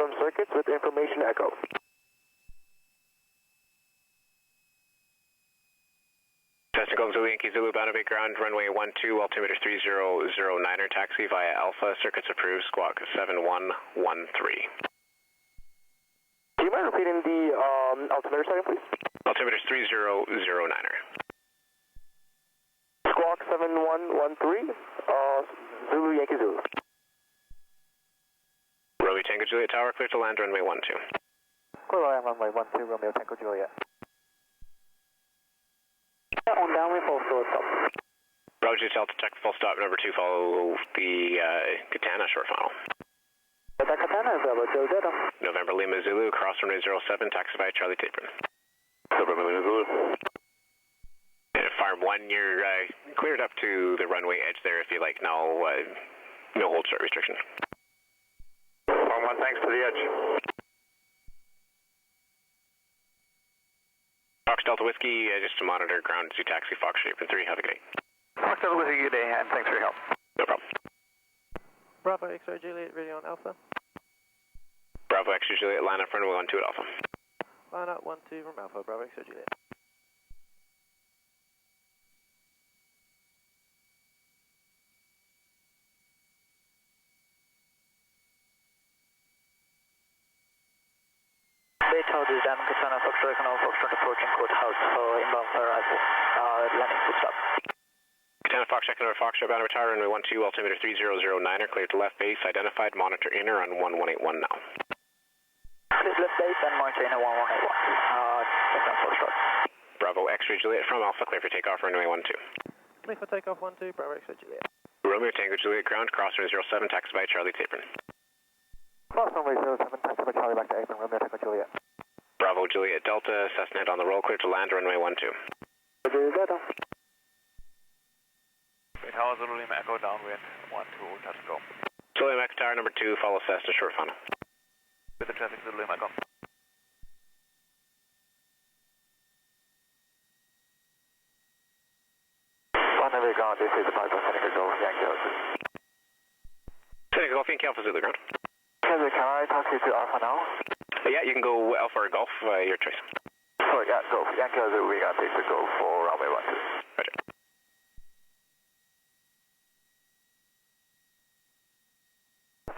confirm circuits with information echo. Cessna Golf Zulu Yankee Zulu, bound to be ground, runway 12, altimeter 3009er, taxi via Alpha, circuits approved, squawk 7113. Do you mind repeating the altimeter second, please? Altimeter 3009er. Squawk 7113, Zulu Yankee Zulu. Romeo Tango Juliet Tower, clear to land, runway 12. Clear to land, runway 12, Romeo Tango Juliet. On downwind, full stop. Roger, Delta Tech, full stop, number 2, follow the Katana short final. The Katana is over, Joe Zeta. November Lima Zulu, cross runway 07, taxi by Charlie Tapron. November Lima Zulu. And Farm 1, you're cleared up to the runway edge there if you like, no hold start restriction. Farm 1, thanks to the edge. Fox Delta Whiskey, just to monitor ground to taxi Fox Shape and 3, have a good day. Fox Delta Whiskey, good day, and thanks for your help. No problem. Bravo X-ray Juliet, radio on Alpha. Bravo X-ray Juliet, line up runway 12 at Alpha. Line up 12 from Alpha, Bravo X-ray Juliet. This is Dan Katana, Foxtrot, Canal Foxtrot approaching Courthouse for inbound for arrival. Landing full stop. Katana Fox, checking over Foxtrot, bound to tower, runway 12, altimeter 3009er, clear to left base, identified, monitor inner on 1181 now. Please left base and monitor inner 1181. Katana Foxtrot. Bravo X-ray Juliet from Alpha, clear for takeoff, runway 12. Clear for takeoff 12, Bravo X-ray Juliet. Romeo Tango Juliet, ground, cross runway 07, taxi by Charlie Tapron. Cross runway 07, taxi by Charlie back to Apron, Romeo Tango Juliet. Bravo Juliet Delta, Cessna on the roll, clear to land, runway 12. Roger, Delta. Tower Zulu Lima Echo downwind, 12, touch and go. Zulu Lima Echo Tower number 2, follow Cessna short funnel. With the traffic Zulu Lima Echo. Runway ground, this is the 5 Seneca Golf, Yankee Alpha. Seneca Golf, Yankee Alpha Zulu ground. Can I talk you to Alpha now? Yeah, you can go Alpha or Golf, your choice. Sorry, yeah, Golf. Yankee Alpha, we got to go for runway 12. Roger.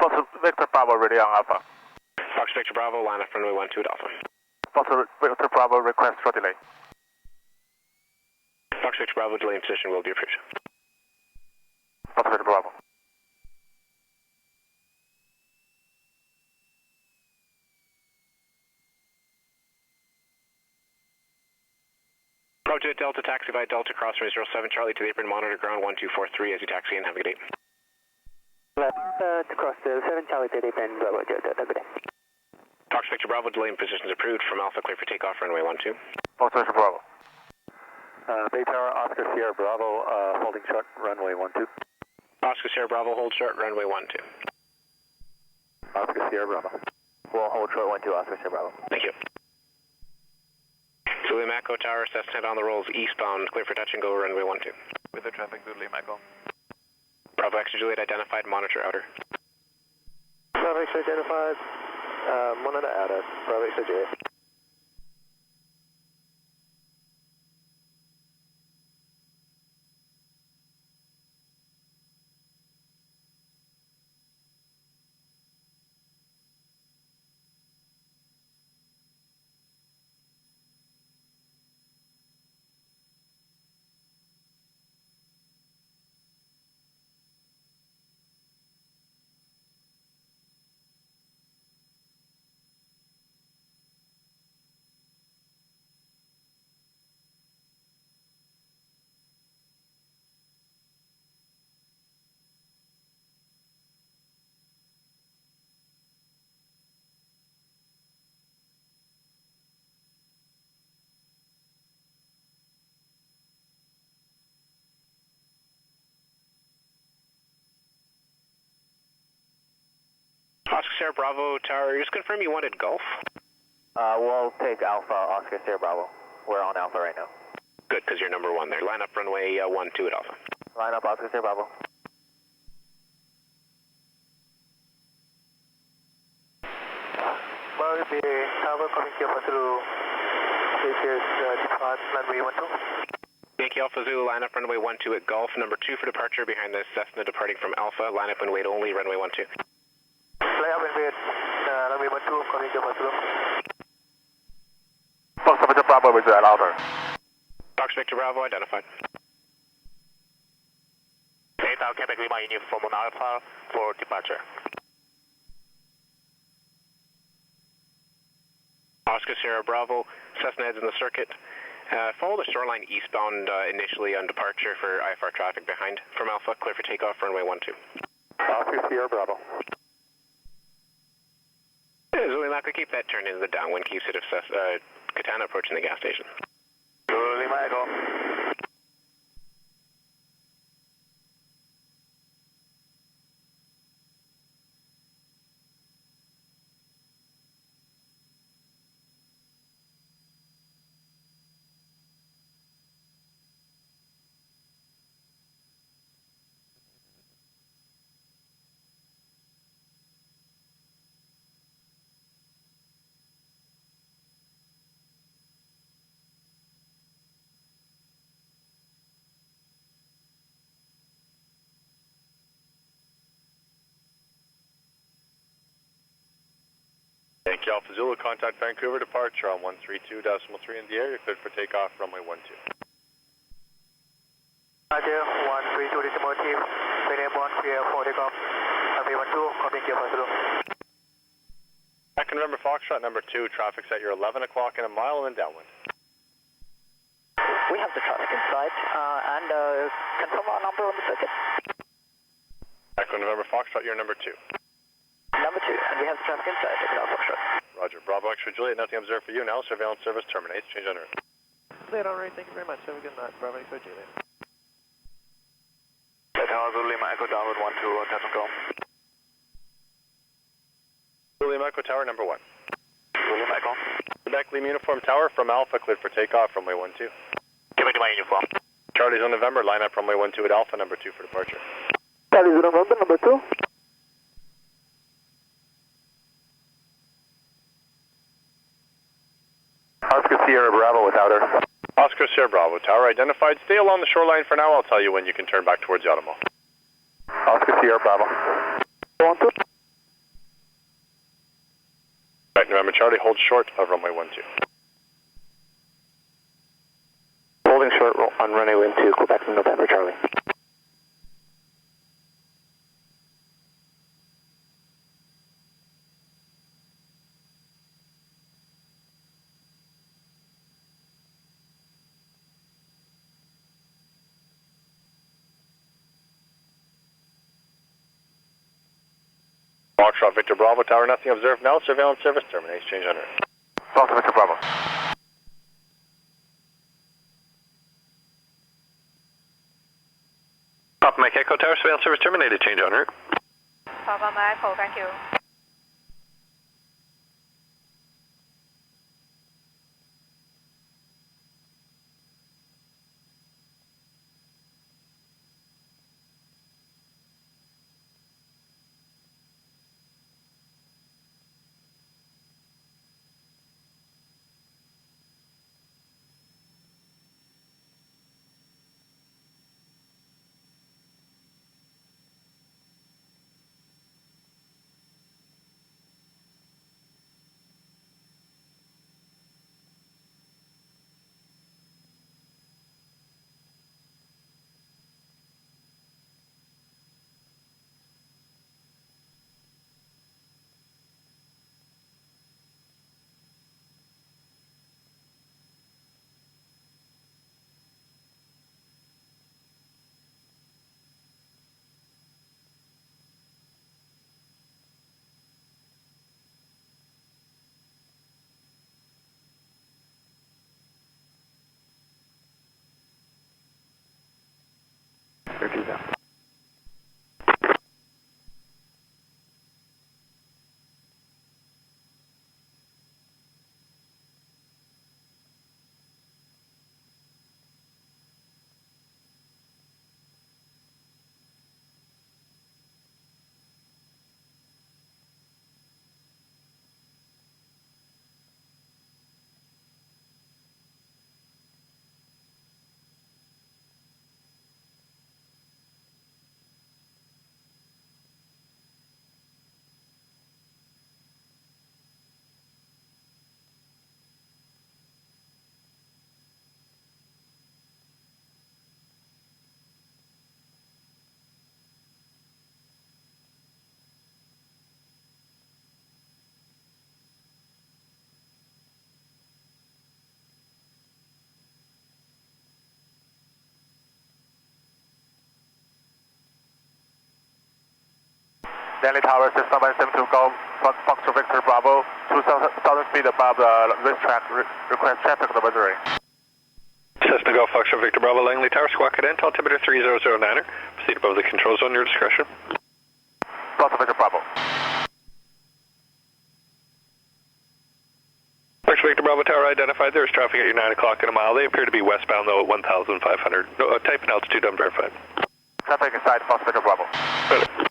Fox Victor Bravo, ready on Alpha. Fox Victor Bravo, line up runway 12 at Alpha. Fox Victor Bravo, request for delay. Fox Victor Bravo, delay in position will be approved. Fox Victor Bravo. Roger, Delta taxi by Delta, cross runway 07, Charlie to the apron, monitor ground 1243 as you taxi in, have a good day. Left, to cross the 7 Charlie to the apron, Bravo, Delta, good day. Fox Victor Bravo, delay in positions approved from Alpha, clear for takeoff, runway 12. Fox Victor Bravo. Bay Tower, Oscar Sierra Bravo, holding short, runway 12. Oscar Sierra Bravo, hold short, runway 12. Oscar Sierra Bravo. We'll hold short 12, Oscar Sierra Bravo. Thank you. Zulu Lima Echo Tower, Cessna on the rolls, eastbound, clear for touch and go, runway 12. With the traffic Zulu Lima Echo. Bravo X Juliet identified, monitor outer. Bravo X identified, monitor outer, Bravo X Juliet. Oscar Sierra Bravo Tower, just confirm you wanted Golf? We'll take Alpha, Oscar Sierra Bravo. We're on Alpha right now. Good, because you're number 1 there. Line up runway 12 at Alpha. Line up, Oscar Sierra Bravo. the tower coming here for Zulu, which is depart runway 12. Yankee Alpha Zulu, line up runway 12 at Gulf, number 2 for departure behind the Cessna departing from Alpha, line up and wait only, runway 12. Fly up and wait, runway 12 coming here for Zulu. Fox Victor Bravo with that outer. Fox Victor Bravo identified. Data Quebec Lima uniform on Alpha for departure. Oscar Sierra Bravo, Cessna heads in the circuit. Follow the shoreline eastbound initially on departure for IFR traffic behind from Alpha, clear for takeoff, runway 12. Oscar Sierra Bravo. Zulu Mako, keep that turn into the downwind, keeps it of Katana approaching the gas station. Zulu Lima Echo. Yankee Alpha Zulu, contact Vancouver departure on 132.3 in the air. You're cleared for takeoff, runway 12. Roger, 132 Decimal, Medium 1 clear for takeoff, runway 12 coming here for Zulu. Back in November Foxtrot, number 2, traffic's at your 11 o'clock in a mile and then downwind. We have the traffic inside, and confirm our number on the circuit. Back in November Foxtrot, you're number 2. Number 2, and we have the traffic inside, take it out for sure. Roger, Bravo X-ray Juliet, nothing observed for you now. Surveillance service terminates. Change on route. Cleared on route, thank you very much. Have a good night. Bravo X-ray Juliet. Tower Zulu Lima Echo downward 12, touch and go. Zulu Lima Echo Tower, number 1. Zulu Lima Echo. Quebec Lima Uniform Tower from Alpha, cleared for takeoff, runway 12. Quebec Lima uniform. Charlie's on November, line up runway 12 at Alpha, number 2 for departure. Charlie 0 November, number 2. Oscar Sierra Bravo with outer. Oscar Sierra Bravo, tower identified. Stay along the shoreline for now. I'll tell you when you can turn back towards the Automall. Oscar Sierra Bravo. 1 2. Right, November Charlie, hold short of runway 12. Holding short on runway 12, Quebec November Charlie. Foxtrot Victor Bravo, tower nothing observed now. Surveillance service terminates. Change on route. Fox Victor Bravo. Papa Mike Echo Tower, surveillance service terminated. Change on route. Papa Mike Echo, thank you. Repeat that. Langley Tower, system 172 Golf, Foxtrot Victor Bravo, 2,000 feet above the racetrack, request traffic advisory. Cessna Golf Foxtrot Victor Bravo, Langley Tower, squawk cadent, altimeter 3009er, proceed above the control zone, your discretion. Foxtrot Victor Bravo. Foxtrot Victor Bravo Tower identified, there is traffic at your 9 o'clock in a mile, they appear to be westbound though at 1,500, no, type and altitude unverified. Traffic inside Foxtrot Victor Bravo. Good.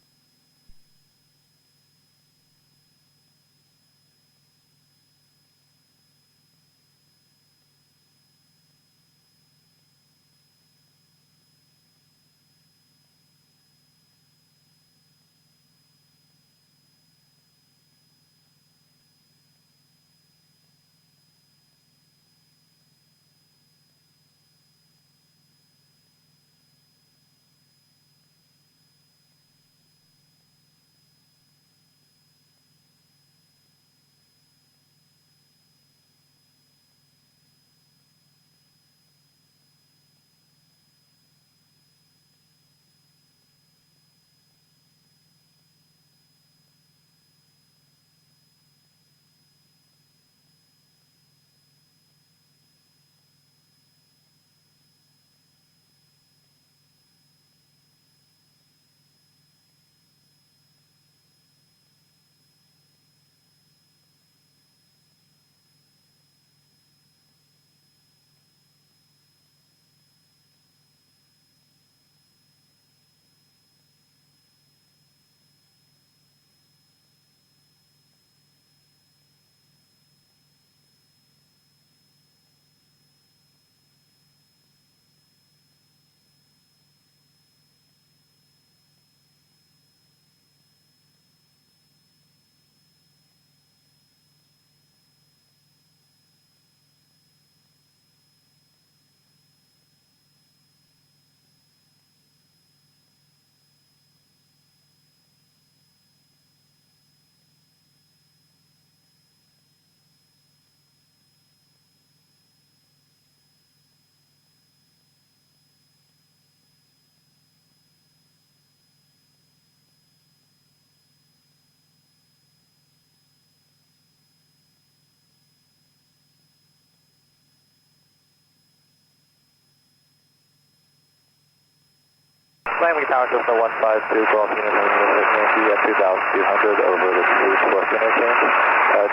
Langley Tower, Cessna 152, Golf Uniform Yankee at 2,200 over the East West interchange.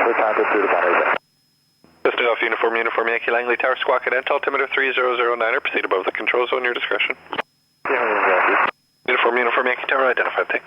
Clear time to 2 to 1 agent. Cessna Golf Uniform Yankee, Langley Tower, squawk cadent, altimeter 3009er, proceed above the control zone, your discretion. Uniform Yankee Tower identified, thanks.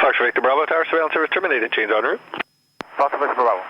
Foxtrot Victor Bravo Tower, surveillance service terminated, change en route. Foxtrot Victor Bravo.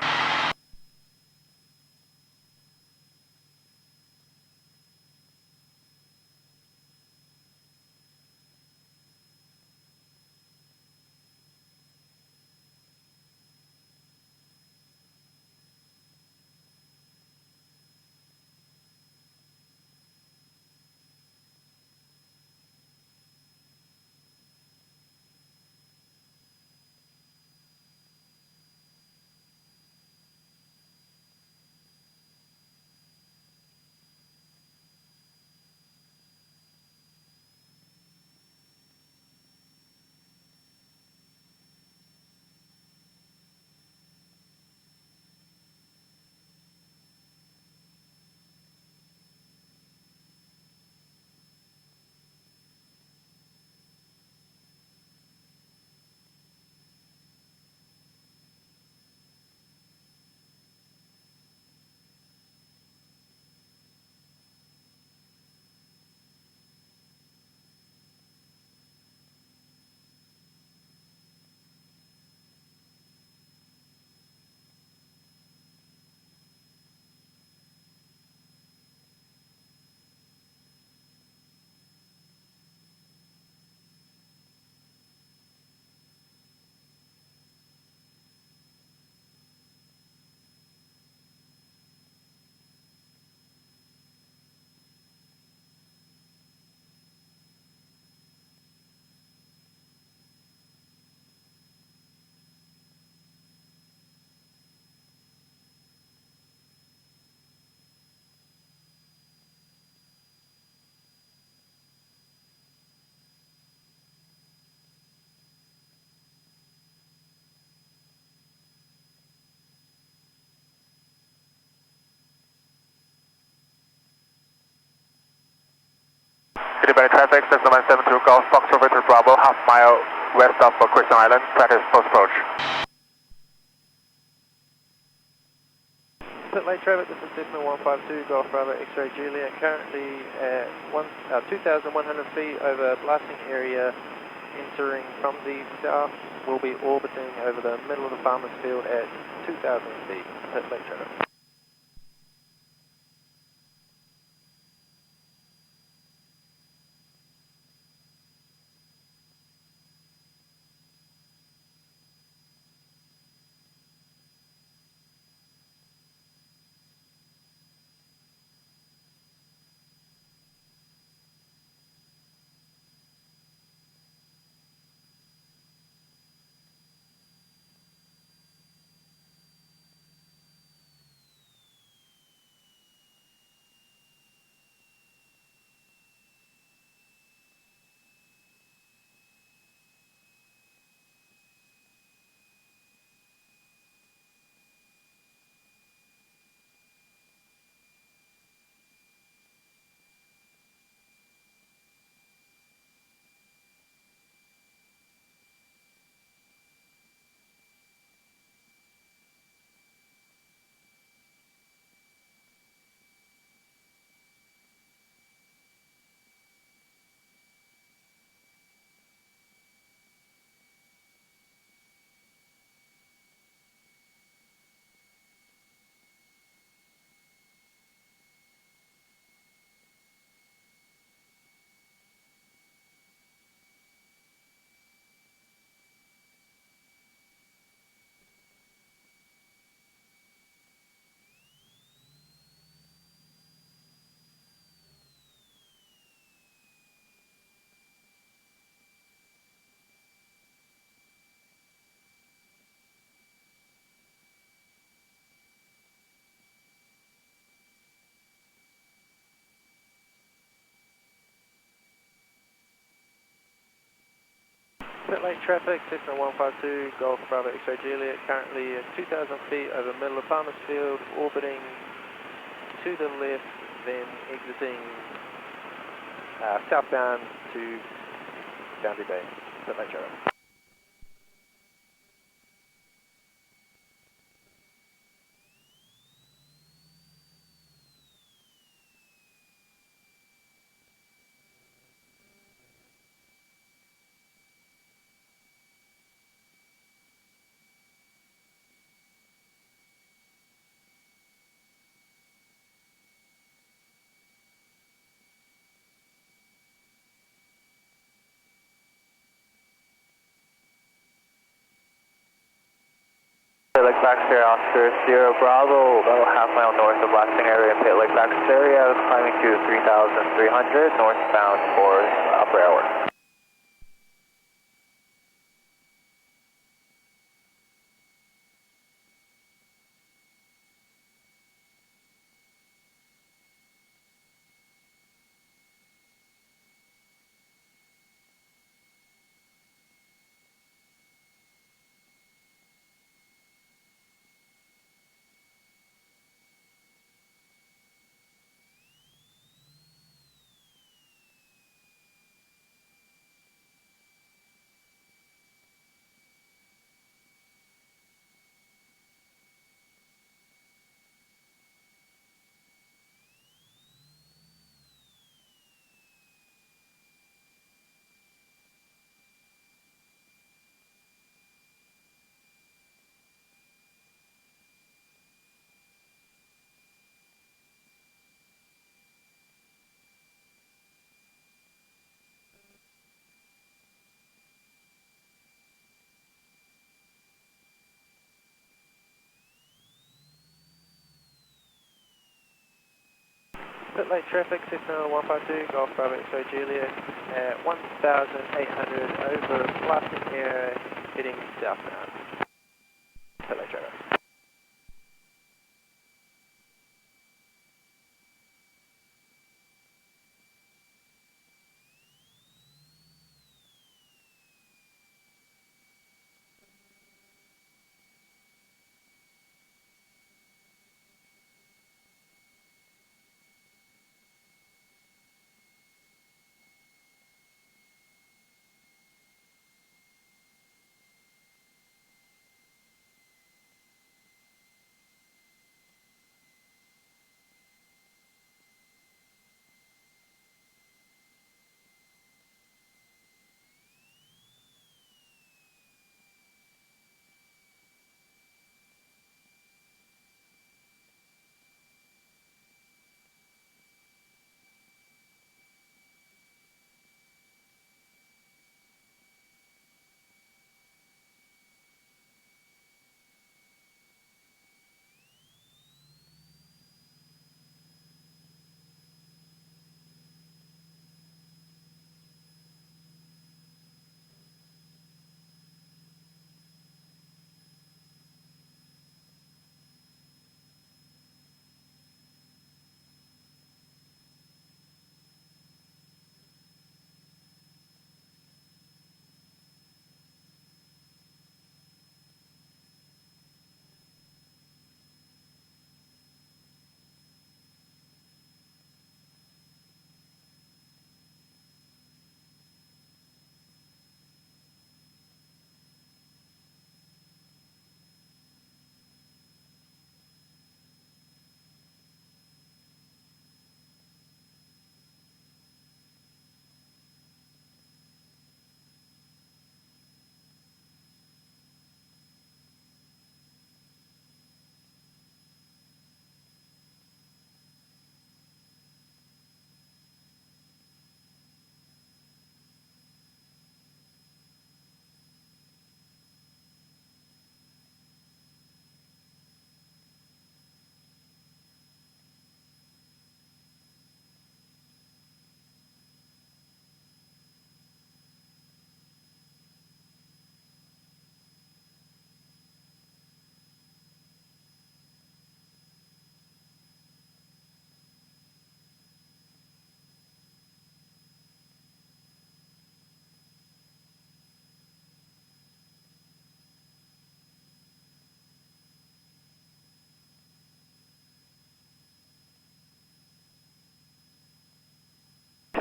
City traffic, Cessna 172 Golf, Foxtrot Victor Bravo, half mile west of Christian Island, practice post approach. Pit lane traffic, this is Cessna 152 Golf Bravo X-ray Juliet, currently at 2,100 feet over blasting area, entering from the south. We'll be orbiting over the middle of the farmer's field at 2,000 feet. Pit lane traffic. Pit lane traffic, Cessna 152 Golf Bravo X-ray Juliet, currently at 2,000 feet over middle of farmer's field, orbiting to the left, then exiting southbound to Boundary Bay. Pit lane traffic. Pit Lake Baxter, Oscar Sierra Bravo, about half mile north of blasting area in Pit Lake Baxter area, climbing to 3,300, northbound for upper hour. Pit lane traffic, Cessna 152 Golf Bravo X-ray Juliet at 1,800 over blasting area, heading southbound. Pit lane traffic.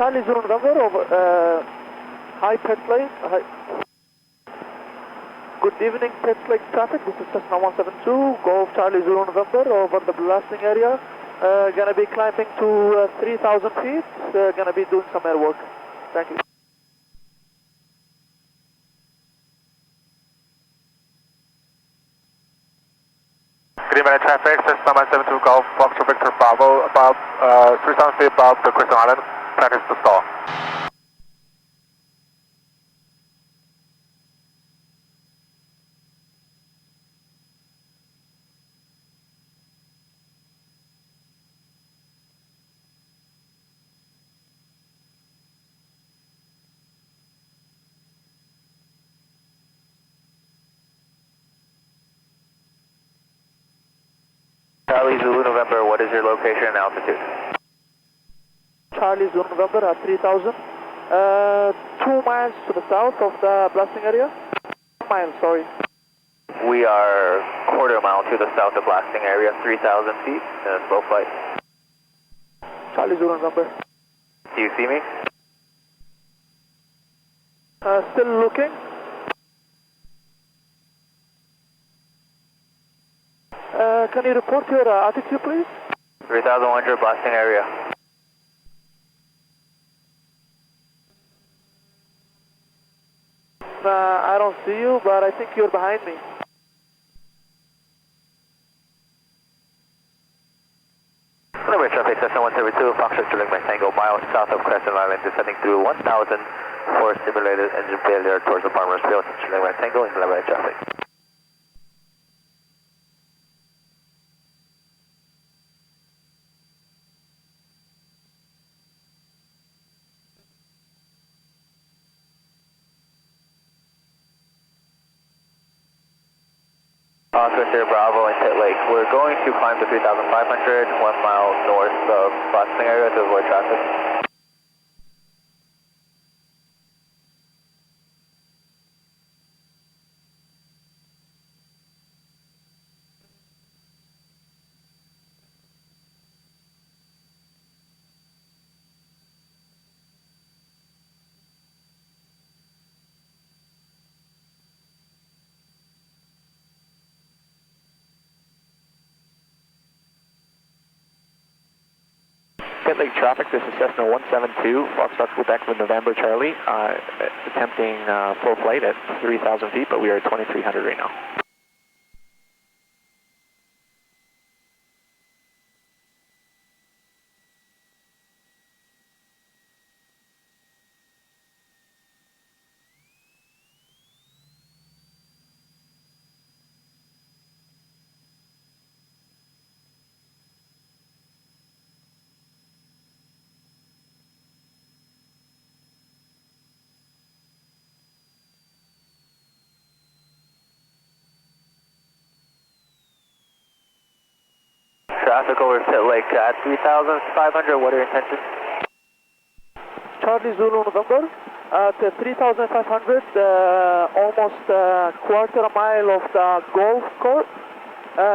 Charlie Zulu November over hi Pet Lake. Hi. Good evening Pet Lake traffic, this is Cessna 172, Golf Charlie Zulu November over the blasting area. Gonna be climbing to 3,000 feet, gonna be doing some air work. Thank you. Green Valley traffic, Cessna 172 Golf, Foxtrot Victor Bravo, about 3,000 feet above the Crystal Island, practice to stall. Charlie Zulu November, what is your location and altitude? Charlie Zulu November at 3,000. 2 miles to the south of the blasting area. 1 mile, sorry. We are quarter mile to the south of blasting area, 3,000 feet, slow flight. Charlie Zulu November. Do you see me? Still looking. Can you report your altitude, please? 3,100 blasting area. I don't see you, but I think you're behind me. Number traffic, Cessna 172, Foxtrot Juliet Tango, miles south of Crescent Island, descending through 1,000 for simulated engine failure towards the Farmer's Field, Juliet Tango, in Glen traffic. Officer Bravo and Pit Lake. We're going to climb to 3,500, 1 mile north of blasting area to avoid traffic. Pit Lake traffic, this is Cessna 172, Foxtrot Quebec with November Charlie, attempting full flight at 3,000 feet, but we are at 2,300 right now. Traffic over Pit Lake at 3,500, what are your intentions? Charlie Zulu November at 3,500, almost a quarter mile of the golf course.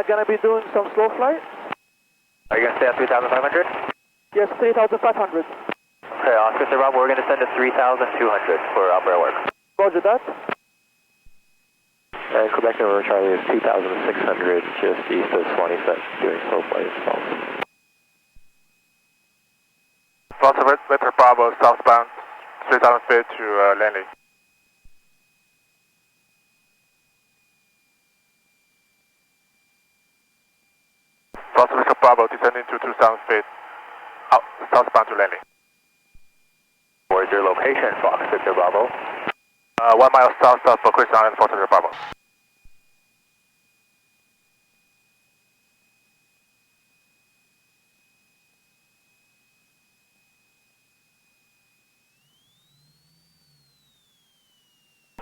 Gonna be doing some slow flight. Are you going to stay at 3,500? Yes, 3,500. Okay, Oscar Bravo, we're going to send to 3,200 for opera work. Roger that. And Quebec November Charlie is 2,600, just east of Swanee, doing slow flight as well. Foxtrot Victor Bravo, southbound, 3,000 feet to Langley. Foxtrot Victor Bravo, descending to 2,000 feet, southbound to Langley. Where's your location, Fox Victor Bravo? 1 mile south of Crystal Island, Foxtrot Victor Bravo.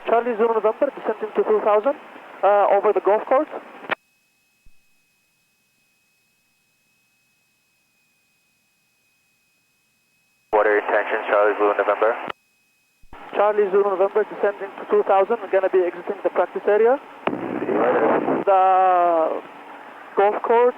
Charlie Zulu November, descending to 2,000, over the golf course. What are your intentions, Charlie Zulu November? Charlie Zulu November, descending to 2,000, we're going to be exiting the practice area. The golf course.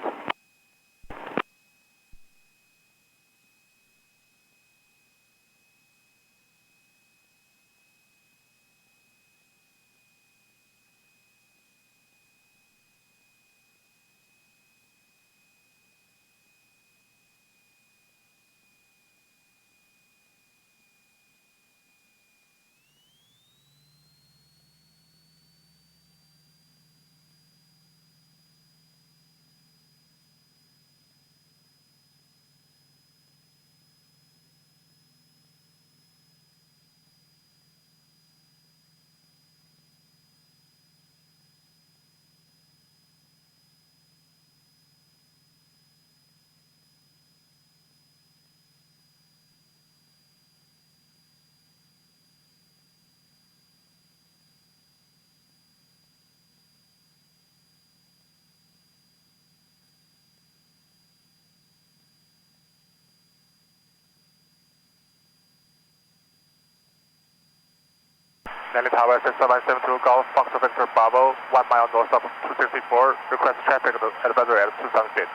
Langley Tower, Cessna 172 Golf, Foxtrot Victor Bravo, 1 mile north of 264. Request traffic advisory at 2,000 feet.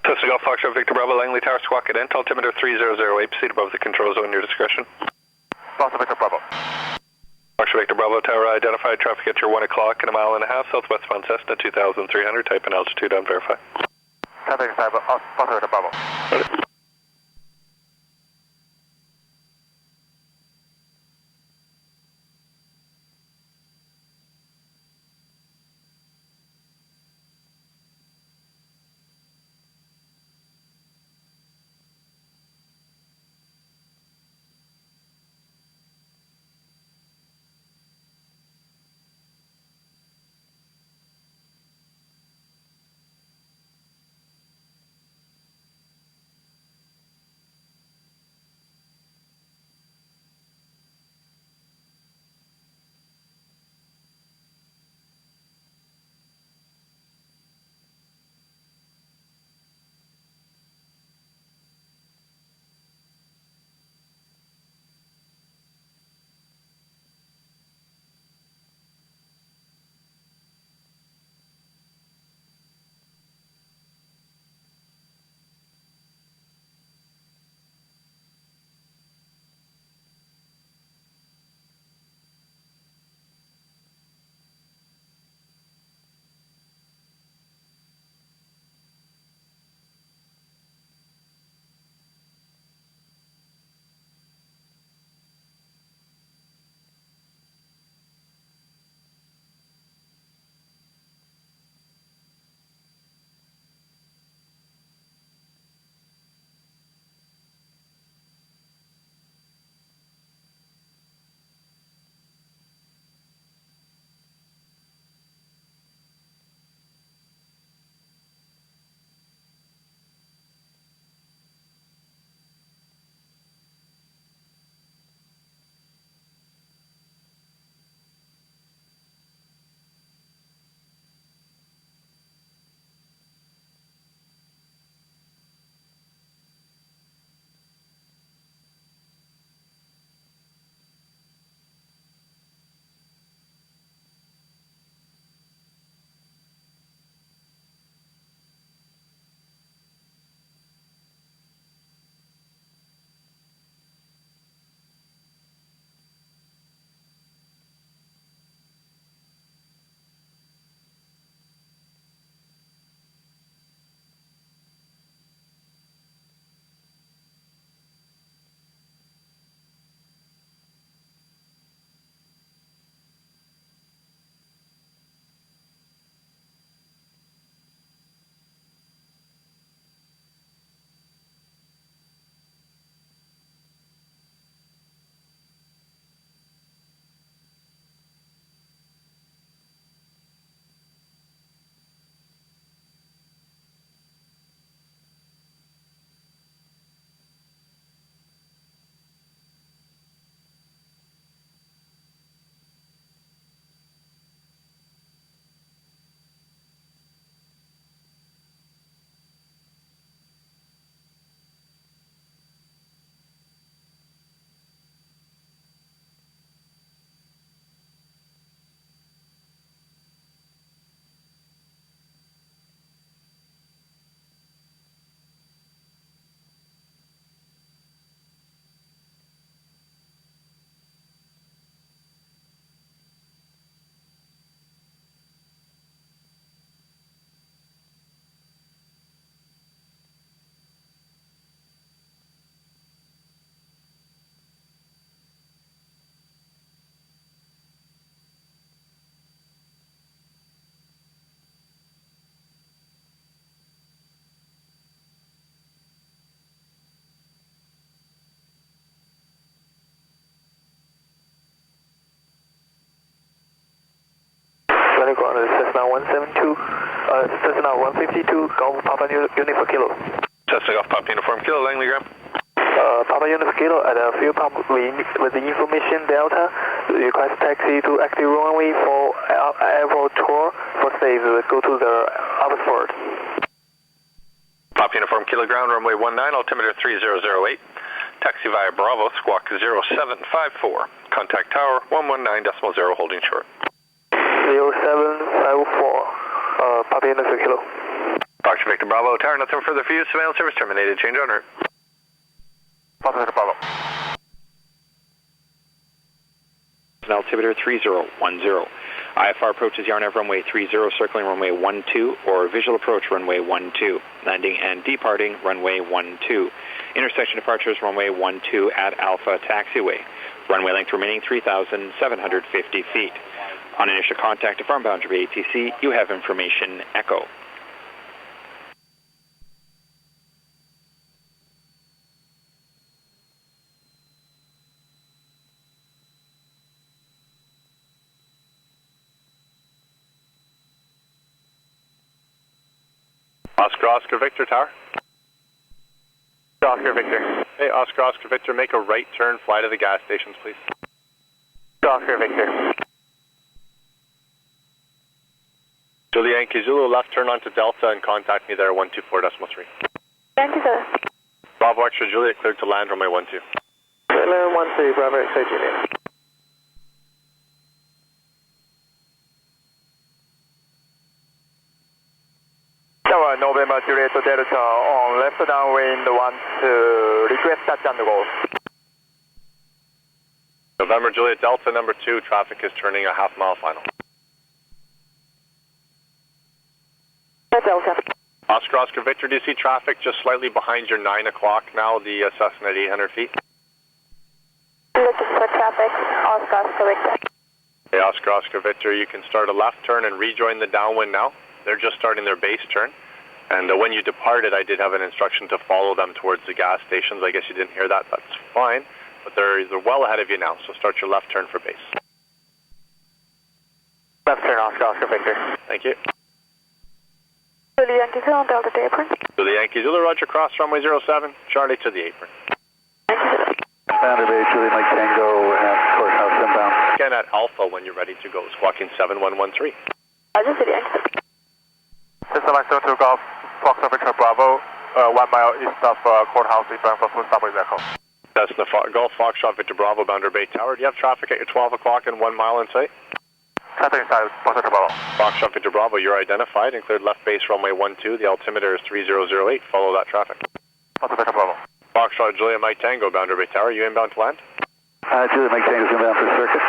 Cessna Golf, Foxtrot Victor Bravo, Langley Tower, Squawk at Ent, altimeter 3008, proceed above the control zone, your discretion. Foxtrot Victor Bravo. Foxtrot Victor Bravo, tower identified, traffic at your 1 o'clock in a mile and a half, southwestbound Cessna 2300, type and altitude on verify. Traffic is Foxtrot Victor Bravo. Cessna 172, Cessna 152, Golf Papa Uniform Kilo. Cessna Golf Papa Uniform Kilo, Langley Graham. Papa Uniform Kilo at a fuel pump with the information Delta, request taxi to active runway for airport tour for safe, go to the Abbotsford. Papa Uniform Kilo ground, runway 19, altimeter 3008. taxi via Bravo, squawk 0754. Contact tower 119.0 holding short. 0754, Papa Uniform Kilo. Fox Victor Bravo, tower, nothing further for you. Surveillance service terminated. Change on route. Fox Victor Bravo. Altimeter 3010. IFR approaches Yarnev runway 30, circling runway 12, or visual approach runway 12. Landing and departing runway 12. Intersection departures runway 12 at Alpha Taxiway. Runway length remaining 3,750 feet. On initial contact to farm boundary ATC, you have information Echo. Oscar Victor Tower. Oscar Victor. Hey, Oscar Victor, make a right turn, fly to the gas stations, please. Oscar Victor. Julie Yankee Zulu, left turn onto Delta and contact me there, 124.3. Thank you, sir. Bravo Extra Juliet, cleared to land runway 12. Hello, 12, Bravo X-Ray Juliet. Tower November Juliet Delta on left downwind 12, request touch and go. November Juliet Delta number 2, traffic is turning a half mile final. Delta. Oscar Victor, do you see traffic just slightly behind your 9 o'clock now, the Cessna at 800 feet? Looking for traffic, Oscar Victor. Hey, Oscar Victor, you can start a left turn and rejoin the downwind now. They're just starting their base turn. And when you departed, I did have an instruction to follow them towards the gas stations. I guess you didn't hear that. That's fine. But they're well ahead of you now, so start your left turn for base. Left turn, Oscar Victor. Thank you. Julie Yankee Zulu on Delta to apron. Julie Yankee Zulu, roger, cross runway 07, Charlie to the apron. Thank you, sir. Boundary Bay, Julie Mike Tango at courthouse inbound. Again at Alpha when you're ready to go, squawking 7113. Roger, Julie Yankee. System line 72 Golf, Fox Victor Bravo, 1 mile east of courthouse, eastbound for full stop with Echo. That's the Golf Foxtrot Victor Bravo, Boundary Bay Tower. Do you have traffic at your 12 o'clock and 1 mile in sight? Traffic inside, Fox Victor Bravo. Foxtrot Victor Bravo, you're identified and cleared left base runway 12. The altimeter is 3008. Follow that traffic. Fox Victor Bravo. Foxtrot Julia Mike Tango, Boundary Bay Tower. You inbound to land? Julia Mike Tango's inbound for circuit.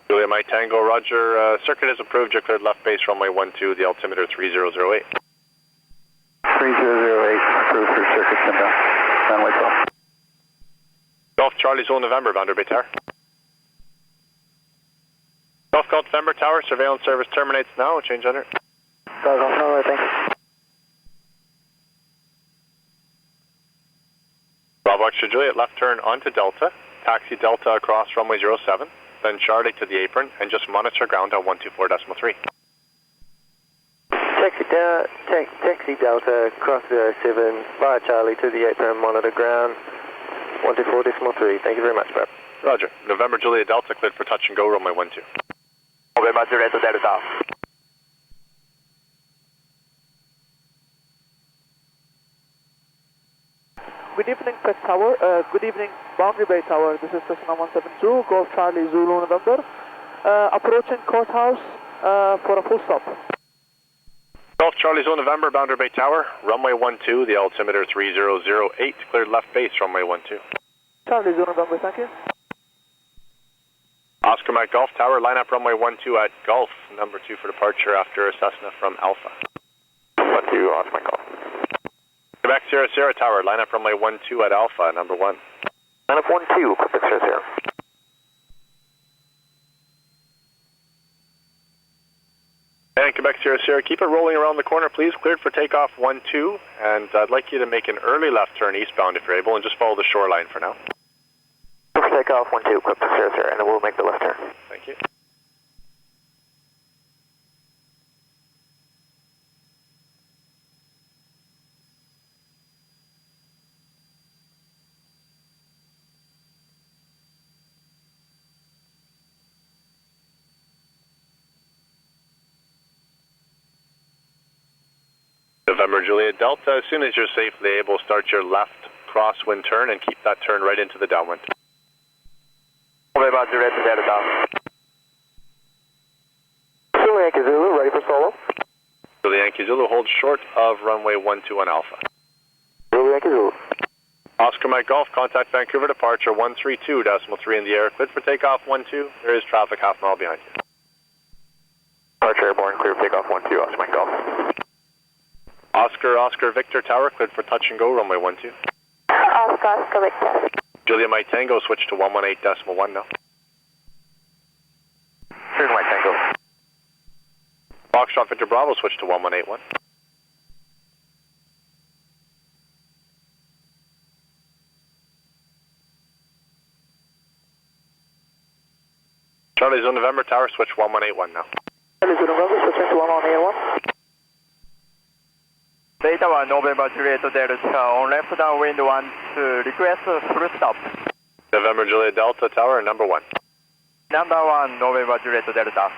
Julia Mike Tango, roger. Circuit is approved. You're cleared left base runway 12. The altimeter 3008. 3008, approved for circuit inbound. Runway 12. Golf Charlie Zone November, Boundary Bay Tower. Golf Golf November Tower, surveillance service terminates now. Change on it. Golf November, thanks. Bravo Extra Juliet, left turn onto Delta. Taxi Delta across runway 07. Then Charlie to the apron and just monitor ground at 124.3. Taxi Delta, cross 07, via Charlie to the apron, monitor ground, 124.3. Thank you very much, Brad. Roger. November Juliet Delta cleared for touch and go, runway 12. November Juliet Delta. Good evening, Pet Tower. Good evening, Boundary Bay Tower. This is Cessna 172, Golf Charlie Zulu November. Approaching courthouse for a full stop. Golf Charlie Zone November, Boundary Bay Tower, runway 12, the altimeter 3008, cleared left base, runway 12. Charlie Zone November, thank you. Oscar Mike Golf Tower, line up runway 12 at Golf, number 2 for departure after a Cessna from Alpha. 12, Oscar Mike Golf. Quebec Sierra Sierra Tower, line up runway 12 at Alpha, number 1. Line up 12, Quebec Sierra Sierra. And Quebec Sierra Sierra, keep it rolling around the corner, please. Cleared for takeoff 12, and I'd like you to make an early left turn eastbound if you're able, and just follow the shoreline for now. Cleared for takeoff 12, Quebec Sierra Sierra, and then we'll make the left turn. Thank you. November Juliet Delta, as soon as you're safely able, start your left crosswind turn and keep that turn right into the downwind. November Juliet to Delta. Zulu Yankee Zulu, ready for solo. Zulu Yankee Zulu, hold short of runway 12 on Alpha. Zulu Yankee Zulu. Oscar Mike Golf, contact Vancouver departure 132.3 in the air, cleared for takeoff 12. There is traffic half mile behind you. Departure airborne, clear for takeoff 12, Oscar Mike Golf. Oscar Victor Tower, cleared for touch and go, runway 12. Oscar Victor. Julia Mike Tango, switch to 118.1 now. Here's Mike Tango. Foxtrot Victor Bravo, switch to 1181. Charlie Zone November Tower, switch 1181 now. Charlie Zone November, switching to 1181. Data 1, November Juliet Delta, on left downwind 1 to request full stop. November Juliet Delta Tower, number 1. Number 1, November Juliet Delta.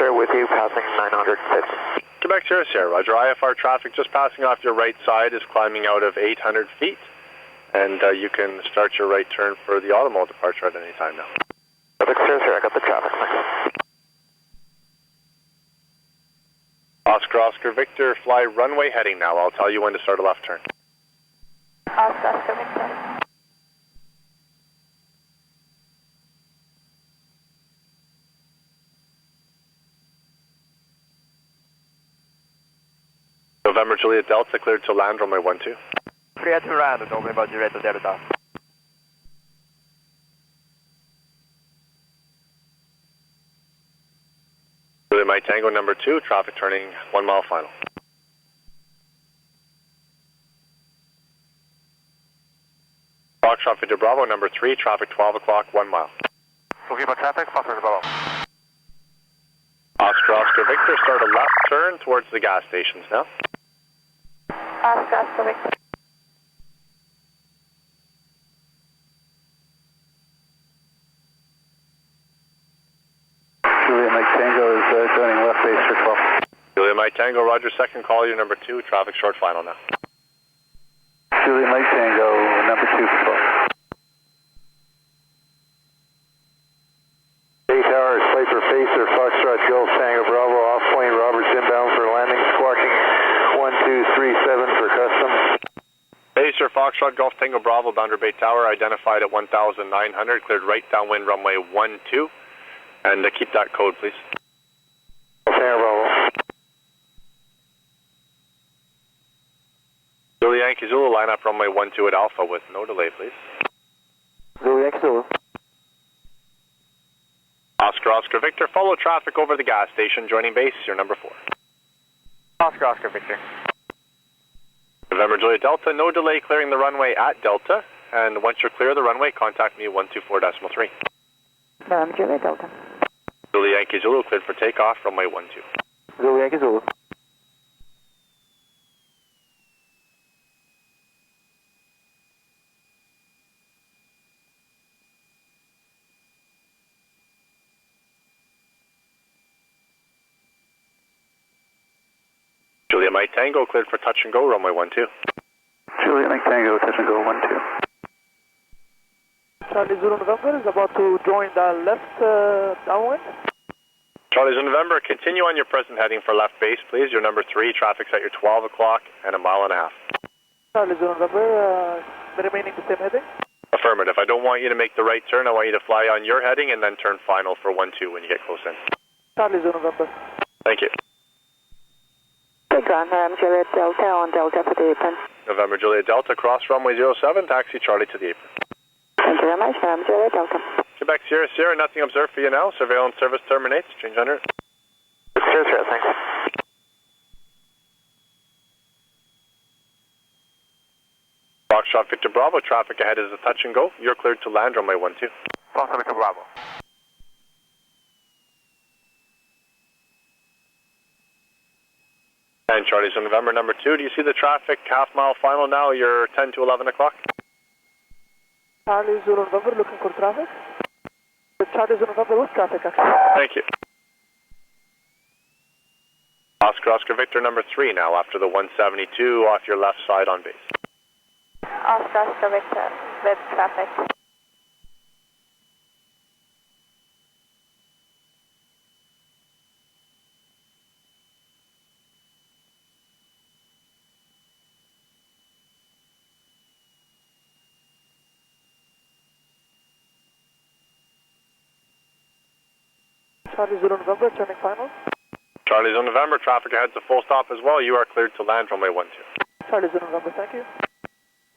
With you, passing 950. Quebec Sierra, Roger. IFR traffic just passing off your right side is climbing out of 800 feet, and you can start your right turn for the Automall departure at any time now. Quebec Sierra, I got the traffic. Oscar Victor, fly runway heading now. I'll tell you when to start a left turn. Oscar Victor. November Juliet Delta, cleared to land runway 12. Clear to land, November Juliet Delta. Juliet Mike Tango number 2, traffic turning 1 mile final. Foxtrot Victor Bravo number 3, traffic 12 o'clock, 1 mile. Okay, about traffic, Foxtrot Bravo. Oscar Victor, start a left turn towards the gas stations now. Oscar Victor. Juliet Mike Tango is joining left base for 12. Juliet Mike Tango, Roger, second call, your number 2, traffic short final now. Juliet Mike Tango, number 2 for 12. Bay Tower, Sliper Facer, Foxtrot Golf Tango Bravo, off plane, Roberts inbound for landing, squawking 1237 for custom. Facer, Foxtrot Golf Tango Bravo, Boundary Bay Tower, identified at 1,900, cleared right downwind runway 12, and keep that code, please. Tango Bravo. Zulu Yankee Zulu, line up runway 12 at Alpha with no delay, please. Zulu Yankee Zulu. Oscar Victor, follow traffic over the gas station, joining base, your number 4. Oscar Victor. November Juliet Delta, no delay clearing the runway at Delta, and once you're clear of the runway, contact me 124.3. November Juliet Delta. Zulu Yankee Zulu, cleared for takeoff, runway 12. Zulu Yankee Zulu. Juliet Mike Tango, cleared for touch and go, runway 12. Juliet Mike Tango, touch and go 12. Charlie Zulu November is about to join the left downwind. Charlie's in November, continue on your present heading for left base, please. Your number 3, traffic's at your 12 o'clock and a mile and a half. Charlie Zulu November, remaining the same heading. Affirmative. I don't want you to make the right turn. I want you to fly on your heading and then turn final for 12 when you get close in. Charlie Zulu November. Thank you. Big ground, Juliet Delta on Delta for the apron. November Juliet Delta, cross runway 07, taxi Charlie to the apron. Thank you very much, Juliet Delta. Quebec Sierra, nothing observed for you now. Surveillance service terminates. Change under. Sierra, thanks. Foxtrot Victor Bravo, traffic ahead is a touch and go. You're cleared to land runway 12. Foxtrot Victor Bravo. And Charlie's on November number 2. Do you see the traffic half mile final now? You're 10 to 11 o'clock? Charlie Zulu November looking for traffic. Charlie Zulu November with traffic actually. Thank you. Oscar Victor number 3 now after the 172 off your left side on base. Oscar Victor with traffic. Charlie Zulu November turning final. Charlie's on November, traffic ahead's a full stop as well. You are cleared to land runway 12. Charlie Zulu November, thank you.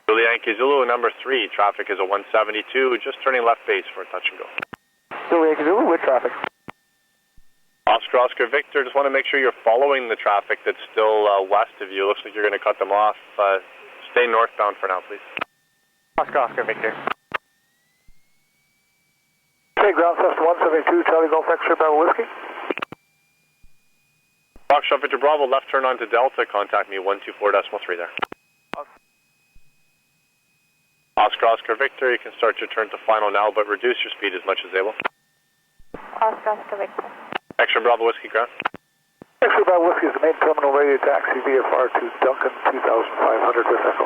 Zulu Yankee Zulu number 3, traffic is a 172, just turning left base for a touch and go. Zulu Yankee Zulu with traffic. Oscar Victor, just want to make sure you're following the traffic that's still west of you. Looks like you're going to cut them off. Stay northbound for now, please. Oscar Victor. Okay, ground test 172, Charlie Golf X-ray Bravo Whiskey. Foxtrot Victor Bravo, left turn onto Delta, contact me 124.3 there. Oscar Victor, you can start your turn to final now, but reduce your speed as much as able. Oscar Victor. Extra Bravo Whiskey ground. X-ray Bravo Whiskey is the main terminal radio taxi VFR to Duncan 2500 with Echo.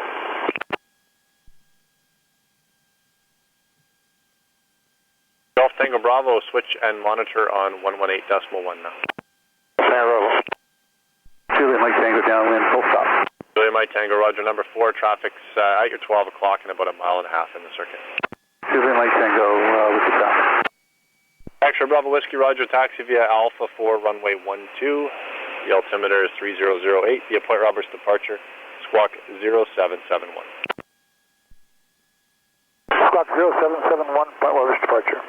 Golf Tango Bravo, switch and monitor on 118.1 now. San Robo. Juliet Mike Tango downwind, full stop. Juliet Mike Tango, Roger number 4, traffic's at your 12 o'clock and about a mile and a half in the circuit. Juliet Mike Tango with the traffic. Extra Bravo Whiskey, Roger, taxi via Alpha 4, runway 12. The altimeter is 3008, via Point Roberts departure, squawk 0771. Squawk 0771, Point Roberts departure.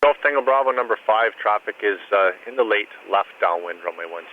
Golf Tango Bravo number 5, traffic is in the late left downwind runway 12.